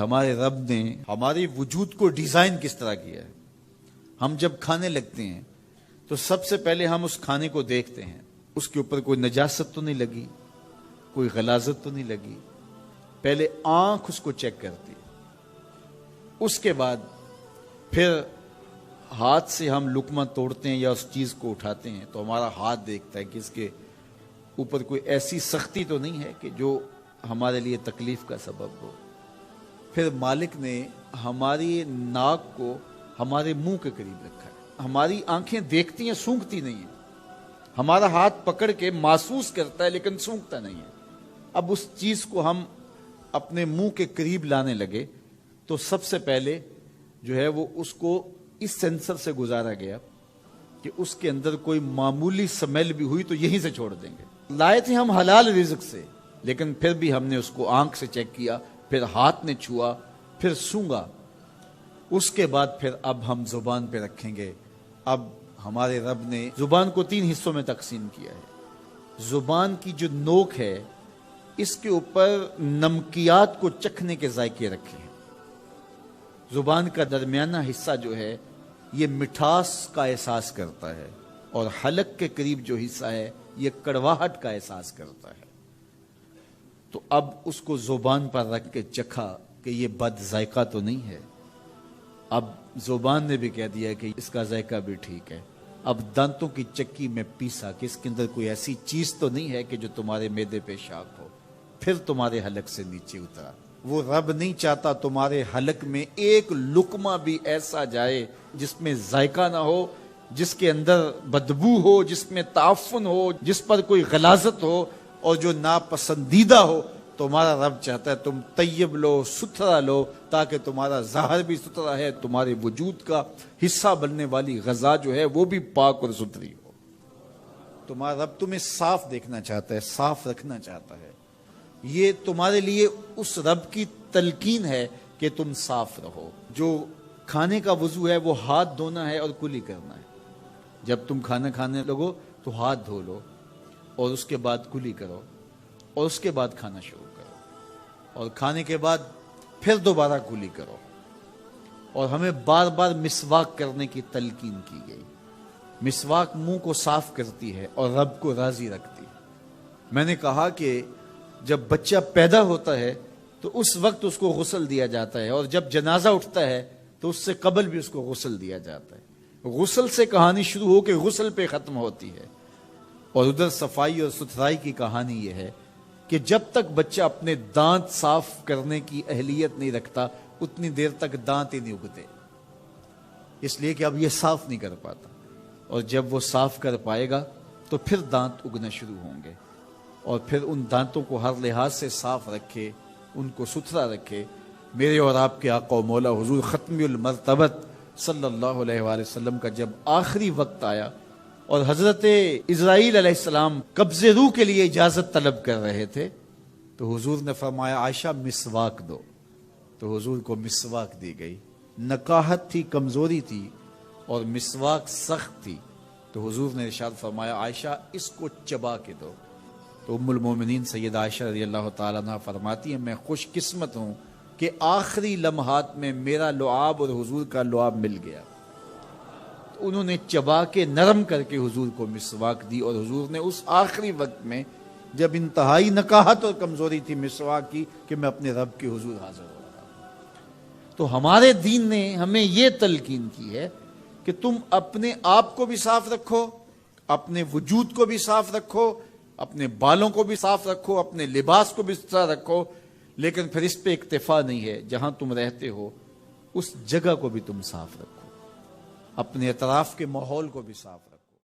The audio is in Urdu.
ہمارے رب نے ہمارے وجود کو ڈیزائن کس طرح کیا ہے۔ ہم جب کھانے لگتے ہیں تو سب سے پہلے ہم اس کھانے کو دیکھتے ہیں، اس کے اوپر کوئی نجاست تو نہیں لگی، کوئی غلاظت تو نہیں لگی، پہلے آنکھ اس کو چیک کرتی، اس کے بعد پھر ہاتھ سے ہم لقمہ توڑتے ہیں یا اس چیز کو اٹھاتے ہیں تو ہمارا ہاتھ دیکھتا ہے کہ اس کے اوپر کوئی ایسی سختی تو نہیں ہے کہ جو ہمارے لیے تکلیف کا سبب ہو۔ پھر مالک نے ہماری ناک کو ہمارے منہ کے قریب رکھا ہے، ہماری آنکھیں دیکھتی ہیں، سونگھتی نہیں ہیں، ہمارا ہاتھ پکڑ کے محسوس کرتا ہے لیکن سونگھتا نہیں ہے۔ اب اس چیز کو ہم اپنے منہ کے قریب لانے لگے تو سب سے پہلے جو ہے وہ اس کو اس سینسر سے گزارا گیا کہ اس کے اندر کوئی معمولی سمیل بھی ہوئی تو یہیں سے چھوڑ دیں گے۔ لائے تھے ہم حلال رزق سے، لیکن پھر بھی ہم نے اس کو آنکھ سے چیک کیا، پھر ہاتھ نے چھوا، پھر سونگا، اس کے بعد پھر اب ہم زبان پہ رکھیں گے۔ اب ہمارے رب نے زبان کو 3 حصوں میں تقسیم کیا ہے۔ زبان کی جو نوک ہے اس کے اوپر نمکیات کو چکھنے کے ذائقے رکھے ہیں۔ زبان کا درمیانہ حصہ جو ہے یہ مٹھاس کا احساس کرتا ہے، اور حلق کے قریب جو حصہ ہے یہ کڑواہٹ کا احساس کرتا ہے۔ تو اب اس کو زبان پر رکھ کے چکھا کہ یہ بد ذائقہ تو نہیں ہے۔ اب زبان نے بھی کہہ دیا کہ اس کا ذائقہ بھی ٹھیک ہے۔ اب دانتوں کی چکی میں پیسا کہ اس کے اندر کوئی ایسی چیز تو نہیں ہے کہ جو تمہارے معدے پہ شاک ہو، پھر تمہارے حلق سے نیچے اترا۔ وہ رب نہیں چاہتا تمہارے حلق میں ایک لقمہ بھی ایسا جائے جس میں ذائقہ نہ ہو، جس کے اندر بدبو ہو، جس میں تعفن ہو، جس پر کوئی غلاظت ہو اور جو ناپسندیدہ ہو۔ تمہارا رب چاہتا ہے تم طیب لو، ستھرا لو، تاکہ تمہارا ظاہر بھی ستھرا ہے، تمہارے وجود کا حصہ بننے والی غذا جو ہے وہ بھی پاک اور ستھری ہو۔ تمہارا رب تمہیں صاف دیکھنا چاہتا ہے، صاف رکھنا چاہتا ہے۔ یہ تمہارے لیے اس رب کی تلقین ہے کہ تم صاف رہو۔ جو کھانے کا وضو ہے وہ ہاتھ دھونا ہے اور کلی کرنا ہے۔ جب تم کھانا کھانے لگو تو ہاتھ دھو لو اور اس کے بعد کلی کرو اور اس کے بعد کھانا شروع کرو، اور کھانے کے بعد پھر دوبارہ کلی کرو۔ اور ہمیں بار بار مسواک کرنے کی تلقین کی گئی۔ مسواک منہ کو صاف کرتی ہے اور رب کو راضی رکھتی ہے۔ میں نے کہا کہ جب بچہ پیدا ہوتا ہے تو اس وقت اس کو غسل دیا جاتا ہے، اور جب جنازہ اٹھتا ہے تو اس سے قبل بھی اس کو غسل دیا جاتا ہے۔ غسل سے کہانی شروع ہو کے غسل پہ ختم ہوتی ہے، اور ادھر صفائی اور ستھرائی کی کہانی یہ ہے کہ جب تک بچہ اپنے دانت صاف کرنے کی اہلیت نہیں رکھتا اتنی دیر تک دانت ہی نہیں اگتے، اس لیے کہ اب یہ صاف نہیں کر پاتا، اور جب وہ صاف کر پائے گا تو پھر دانت اگنا شروع ہوں گے، اور پھر ان دانتوں کو ہر لحاظ سے صاف رکھے، ان کو ستھرا رکھے۔ میرے اور آپ کے آقا و مولا حضور ختم المرتبت صلی اللہ علیہ وآلہ وسلم کا جب آخری وقت آیا اور حضرت اسرائیل علیہ السلام قبض روح کے لیے اجازت طلب کر رہے تھے تو حضور نے فرمایا عائشہ مسواک دو، تو حضور کو مسواک دی گئی۔ نکاحت تھی، کمزوری تھی، اور مسواک سخت تھی، تو حضور نے ارشاد فرمایا عائشہ اس کو چبا کے دو۔ تو ام المومنین سیدہ عائشہ رضی اللہ تعالیٰ عنہ فرماتی ہیں میں خوش قسمت ہوں کہ آخری لمحات میں میرا لعاب اور حضور کا لعاب مل گیا۔ تو انہوں نے چبا کے نرم کر کے حضور کو مسواک دی، اور حضور نے اس آخری وقت میں جب انتہائی نکاحت اور کمزوری تھی مسواک کی کہ میں اپنے رب کے حضور حاضر ہو رہا ہوں۔ تو ہمارے دین نے ہمیں یہ تلقین کی ہے کہ تم اپنے آپ کو بھی صاف رکھو، اپنے وجود کو بھی صاف رکھو، اپنے بالوں کو بھی صاف رکھو، اپنے لباس کو بھی صاف رکھو، لیکن پھر اس پہ اکتفا نہیں ہے، جہاں تم رہتے ہو اس جگہ کو بھی تم صاف رکھو، اپنے اطراف کے ماحول کو بھی صاف رکھو۔